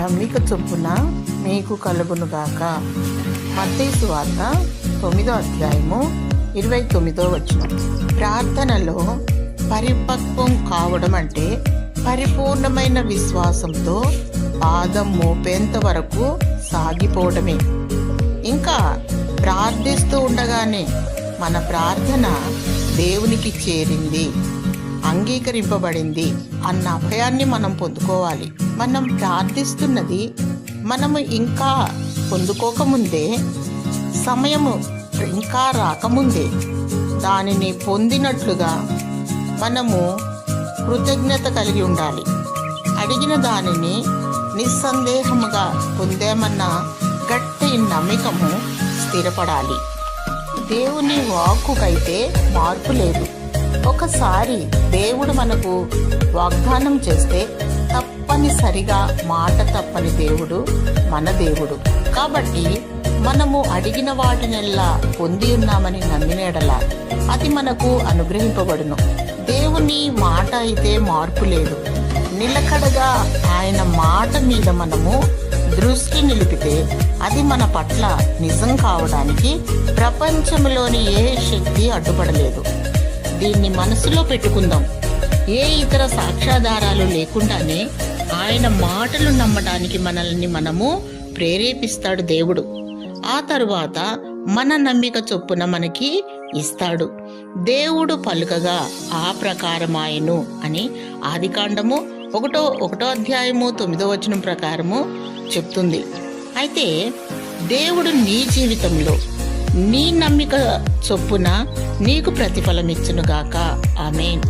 నమ్మిక చొప్పున మీకు కలుగునుగాక. మత్తయి సువార్త 9వ అధ్యాయము 29వ వచనం. ప్రార్థనలో పరిపక్వం కావడం అంటే పరిపూర్ణమైన విశ్వాసంతో పాదం మోపేంత వరకు సాగిపోవడమే. ఇంకా ప్రార్థిస్తూ ఉండగానే మన ప్రార్థన దేవునికి చేరింది, అంగీకరింపబడింది అన్న అభయాన్ని మనం పొందుకోవాలి. మనం ప్రార్థిస్తున్నది మనము ఇంకా పొందుకోకముందే, సమయము ఇంకా రాకముందే దానిని పొందినట్లుగా మనము కృతజ్ఞత కలిగి ఉండాలి. అడిగిన దానిని నిస్సందేహముగా పొందామన్న గట్టి నమ్మకము స్థిరపడాలి. దేవుని వాక్కుకైతే మార్పు లేదు. ఒకసారి దేవుడు మనకు వాగ్దానం చేస్తే తప్పనిసరిగా మాట తప్పని దేవుడు మన దేవుడు. కాబట్టి మనము అడిగిన వాటినెల్లా పొంది ఉన్నామని నమ్మినేడలా అది మనకు అనుగ్రహింపబడును. దేవుని మాట అయితే మార్పు లేదు. నిలకడగా ఆయన మాట మీద మనము దృష్టి నిలిపితే అది మన పట్ల నిజం కావడానికి ప్రపంచంలోని ఏ శక్తి అడ్డుపడలేదు. దీన్ని మనసులో పెట్టుకుందాం. ఏ ఇతర సాక్ష్యాధారాలు లేకుండానే ఆయన మాటలు నమ్మడానికి మనల్ని మనము ప్రేరేపిస్తాడు దేవుడు. ఆ తరువాత మన నమ్మిక చొప్పున మనకి ఇస్తాడు. దేవుడు పలుకగా ఆ ప్రకారమాయను అని ఆదికాండము 1వ అధ్యాయము 9వ వచనం ప్రకారము చెప్తుంది. అయితే దేవుడు నీ జీవితంలో నీ నమ్మిక చొప్పున నీకు ప్రతిఫలం ఇచ్చునుగాక. ఆమేన్.